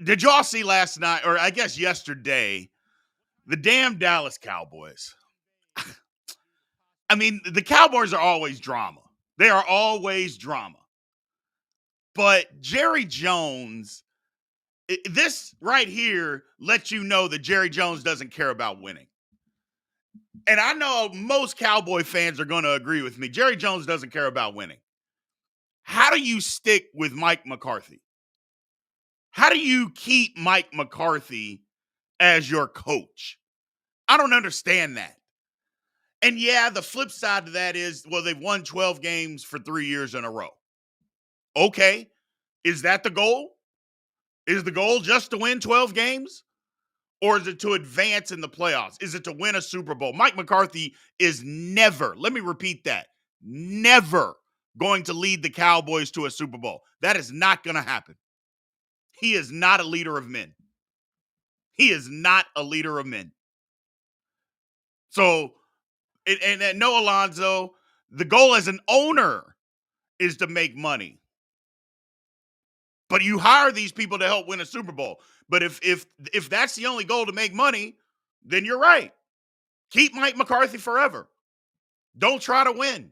Did y'all see last night, or I guess yesterday, the damn Dallas Cowboys? I mean, the Cowboys are always drama. They are always drama. But Jerry Jones, this right here lets you know that Jerry Jones doesn't care about winning. And I know most Cowboy fans are going to agree with me. Jerry Jones doesn't care about winning. How do you stick with Mike McCarthy? How do you keep Mike McCarthy as your coach? I don't understand that. And yeah, the flip side to that is, well, they've won 12 games for 3 years in a row. Okay. Is that the goal? Is the goal just to win 12 games? Or is it to advance in the playoffs? Is it to win a Super Bowl? Mike McCarthy is never, let me repeat that, never going to lead the Cowboys to a Super Bowl. That is not going to happen. He is not a leader of men. He is not a leader of men. So, and no, Alonzo, the goal as an owner is to make money. But you hire these people to help win a Super Bowl. But if that's the only goal, to make money, then you're right. Keep Mike McCarthy forever. Don't try to win.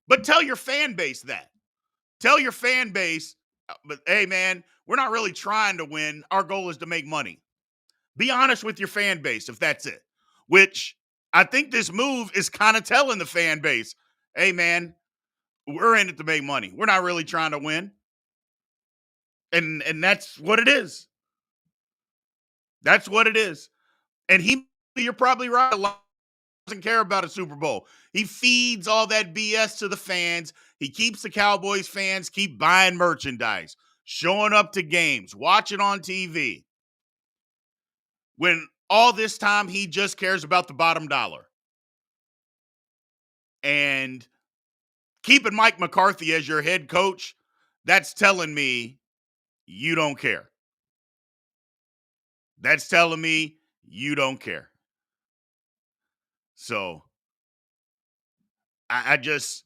But tell your fan base that. Tell your fan base, but hey, man, we're not really trying to win. Our goal is to make money. Be honest with your fan base if that's it. Which I think this move is kind of telling the fan base, hey, man, we're in it to make money. We're not really trying to win. And that's what it is. That's what it is. And you're probably right. Doesn't care about a Super Bowl. He feeds all that BS to the fans. He keeps the Cowboys fans keep buying merchandise, showing up to games, watching on TV. When all this time he just cares about the bottom dollar. And keeping Mike McCarthy as your head coach, that's telling me you don't care. That's telling me you don't care. So I just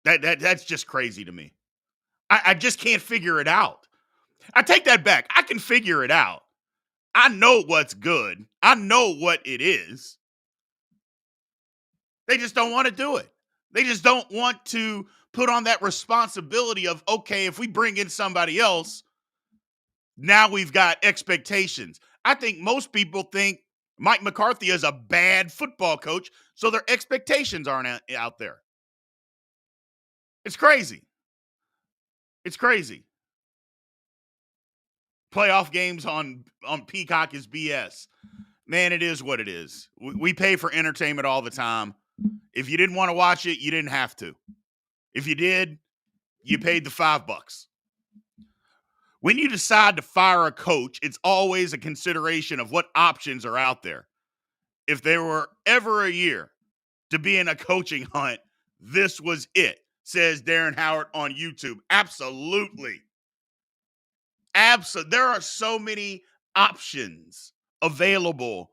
that's just crazy to me. I just can't figure it out. I take that back. I can figure it out. I know what's good. I know what it is. They just don't want to do it. They just don't want to put on that responsibility of, okay, if we bring in somebody else, now we've got expectations. I think most people think Mike McCarthy is a bad football coach, so their expectations aren't out there. It's crazy. It's crazy. Playoff games on Peacock is BS. Man, it is what it is. We pay for entertainment all the time. If you didn't want to watch it, you didn't have to. If you did, you paid the $5. When you decide to fire a coach, it's always a consideration of what options are out there. If there were ever a year to be in a coaching hunt, this was it, says Darren Howard on YouTube. Absolutely. Absolutely. There are so many options available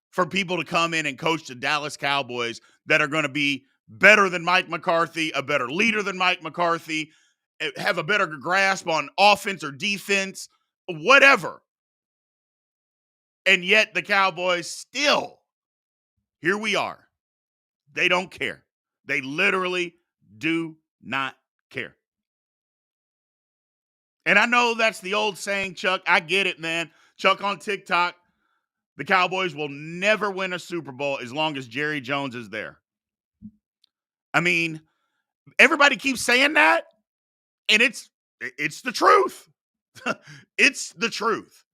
for people to come in and coach the Dallas Cowboys that are going to be better than Mike McCarthy, a better leader than Mike McCarthy, have a better grasp on offense or defense, whatever. And yet the Cowboys still, here we are. They don't care. They literally do not care. And I know that's the old saying, Chuck. I get it, man. Chuck on TikTok, the Cowboys will never win a Super Bowl as long as Jerry Jones is there. I mean, everybody keeps saying that, and it's the truth. It's the truth.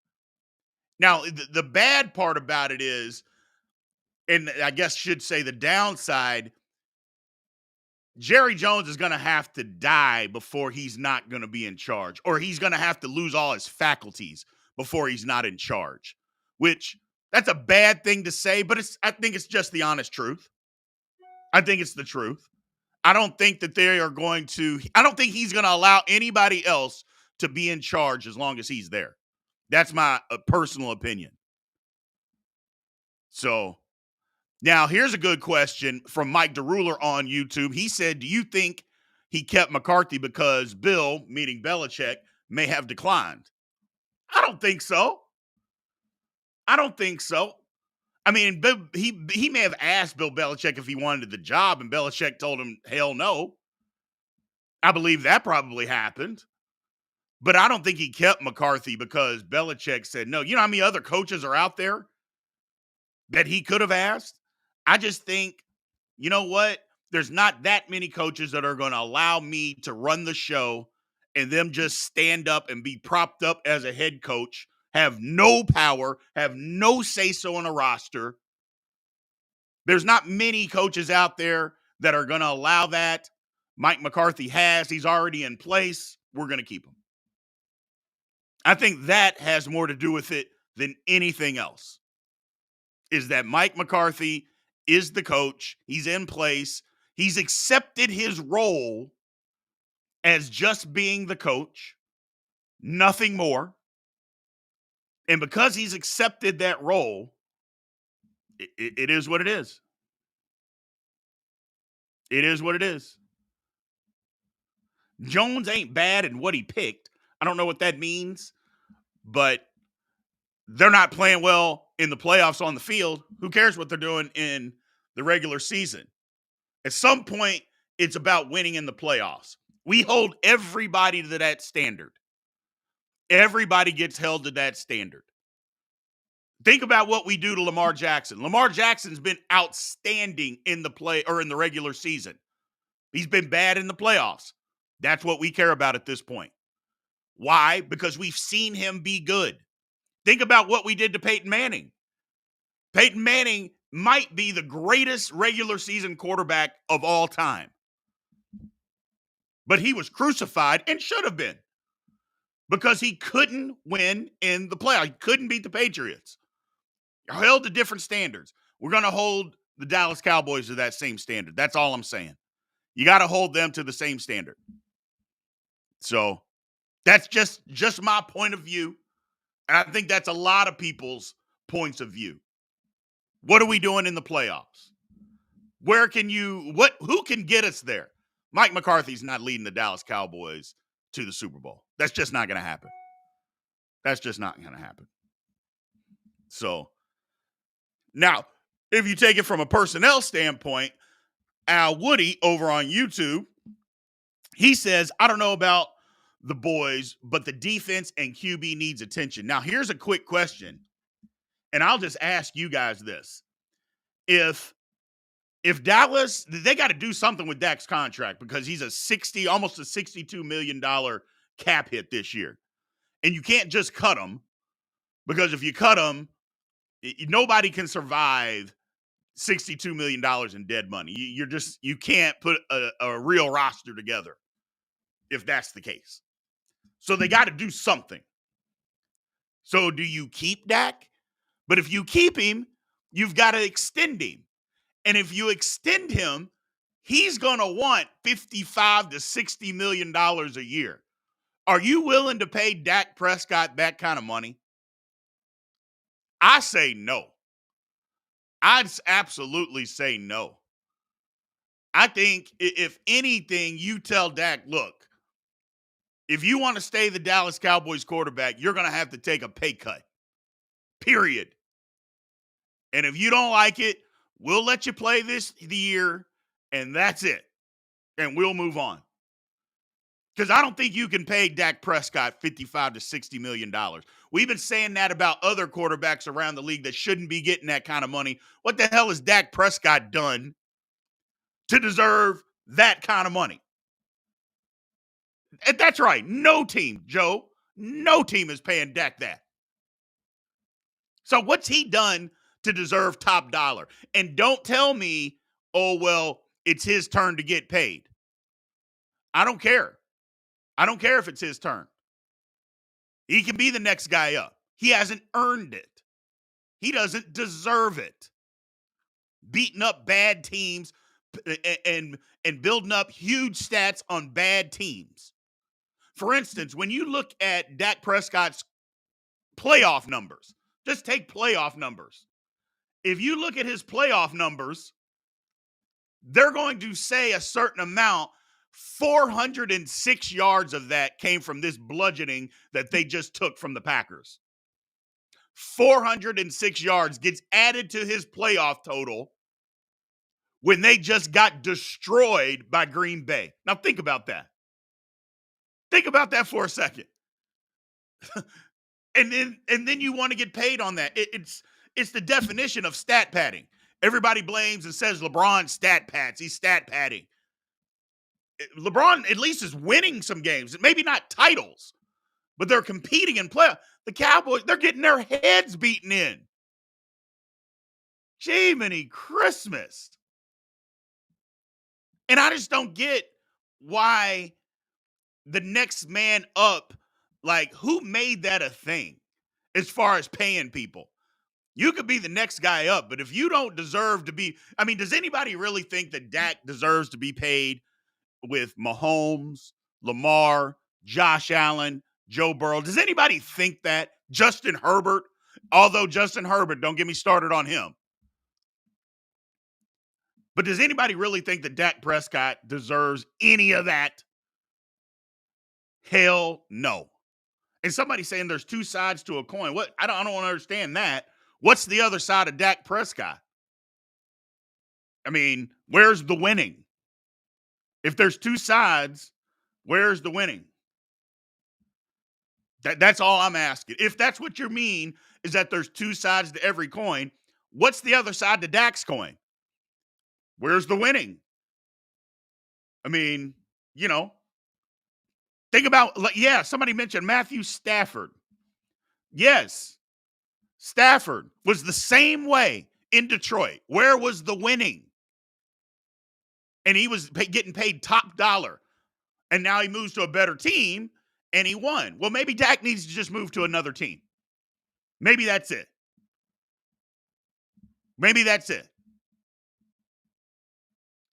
Now, the bad part about it is, and I guess should say the downside, Jerry Jones is going to have to die before he's not going to be in charge, or he's going to have to lose all his faculties before he's not in charge, which that's a bad thing to say, but I think it's just the honest truth. I think it's the truth. I don't think that I don't think he's going to allow anybody else to be in charge as long as he's there. That's my personal opinion. So now here's a good question from Mike DeRuler on YouTube. He said, do you think he kept McCarthy because Bill, meaning Belichick, may have declined. I don't think so. I don't think so. I mean, he may have asked Bill Belichick if he wanted the job, and Belichick told him, hell no. I believe that probably happened. But I don't think he kept McCarthy because Belichick said no. You know how many other coaches are out there that he could have asked? I just think, you know what? There's not that many coaches that are going to allow me to run the show and them just stand up and be propped up as a head coach, have no power, have no say-so on a roster. There's not many coaches out there that are going to allow that. Mike McCarthy has. He's already in place. We're going to keep him. I think that has more to do with it than anything else, is that Mike McCarthy is the coach. He's in place. He's accepted his role as just being the coach, nothing more. And because he's accepted that role, it is what it is. It is what it is. Jones ain't bad in what he picked. I don't know what that means, but they're not playing well in the playoffs on the field. Who cares what they're doing in the regular season? At some point, it's about winning in the playoffs. We hold everybody to that standard. Everybody gets held to that standard. Think about what we do to Lamar Jackson. Lamar Jackson's been outstanding in the play or in the regular season. He's been bad in the playoffs. That's what we care about at this point. Why? Because we've seen him be good. Think about what we did to Peyton Manning. Peyton Manning might be the greatest regular season quarterback of all time. But he was crucified and should have been because he couldn't win in the playoffs. He couldn't beat the Patriots. Held to different standards. We're going to hold the Dallas Cowboys to that same standard. That's all I'm saying. You got to hold them to the same standard. So that's just my point of view. And I think that's a lot of people's points of view. What are we doing in the playoffs? Who can get us there? Mike McCarthy's not leading the Dallas Cowboys to the Super Bowl. That's just not going to happen. That's just not going to happen. So now, if you take it from a personnel standpoint, Al Woody over on YouTube, he says, I don't know about the boys, but the defense and QB needs attention. Now, here's a quick question, and I'll just ask you guys this. If Dallas, they got to do something with Dak's contract because he's almost a $62 million cap hit this year. And you can't just cut him because if you cut him, nobody can survive $62 million in dead money. You can't put a real roster together if that's the case. So they got to do something. So do you keep Dak? But if you keep him, you've got to extend him. And if you extend him, he's going to want $55 to $60 million a year. Are you willing to pay Dak Prescott that kind of money? I say no. I'd absolutely say no. I think if anything, you tell Dak, look, if you want to stay the Dallas Cowboys quarterback, you're going to have to take a pay cut. Period. And if you don't like it, we'll let you play the year, and that's it. And we'll move on. Because I don't think you can pay Dak Prescott $55 to $60 million. We've been saying that about other quarterbacks around the league that shouldn't be getting that kind of money. What the hell has Dak Prescott done to deserve that kind of money? And that's right. No team, Joe. No team is paying Dak that. So what's he done to deserve top dollar? And don't tell me, oh, well, it's his turn to get paid. I don't care. I don't care if it's his turn. He can be the next guy up. He hasn't earned it. He doesn't deserve it. Beating up bad teams and building up huge stats on bad teams. For instance, when you look at Dak Prescott's playoff numbers, just take playoff numbers. If you look at his playoff numbers, they're going to say a certain amount, 406 yards of that came from this bludgeoning that they just took from the Packers. 406 yards gets added to his playoff total when they just got destroyed by Green Bay. Now think about that. Think about that for a second. And then you want to get paid on that. It's the definition of stat padding. Everybody blames and says LeBron stat pads. He's stat padding. LeBron at least is winning some games, maybe not titles, but they're competing in playoff. The Cowboys, they're getting their heads beaten in. Jiminy Christmas. And I just don't get why the next man up, like, who made that a thing as far as paying people? You could be the next guy up, but if you don't deserve to be, I mean, does anybody really think that Dak deserves to be paid with Mahomes, Lamar, Josh Allen, Joe Burrow? Does anybody think that? Justin Herbert? Although Justin Herbert, don't get me started on him. But does anybody really think that Dak Prescott deserves any of that? Hell no. And somebody saying there's two sides to a coin. What? I don't understand that. What's the other side of Dak Prescott? I mean, where's the winning? If there's two sides, where's the winning? That's all I'm asking. If that's what you mean, is that there's two sides to every coin, what's the other side to Dak's coin? Where's the winning? I mean, think about, somebody mentioned Matthew Stafford. Yes, Stafford was the same way in Detroit. Where was the winning? And he was getting paid top dollar. And now he moves to a better team and he won. Well, maybe Dak needs to just move to another team. Maybe that's it. Maybe that's it.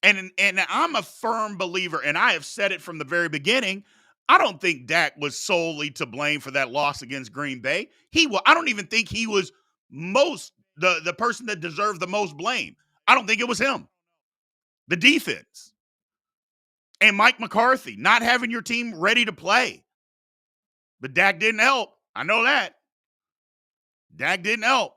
And I'm a firm believer, and I have said it from the very beginning, I don't think Dak was solely to blame for that loss against Green Bay. I don't even think he was the person that deserved the most blame. I don't think it was him. The defense. And Mike McCarthy not having your team ready to play. But Dak didn't help. I know that. Dak didn't help.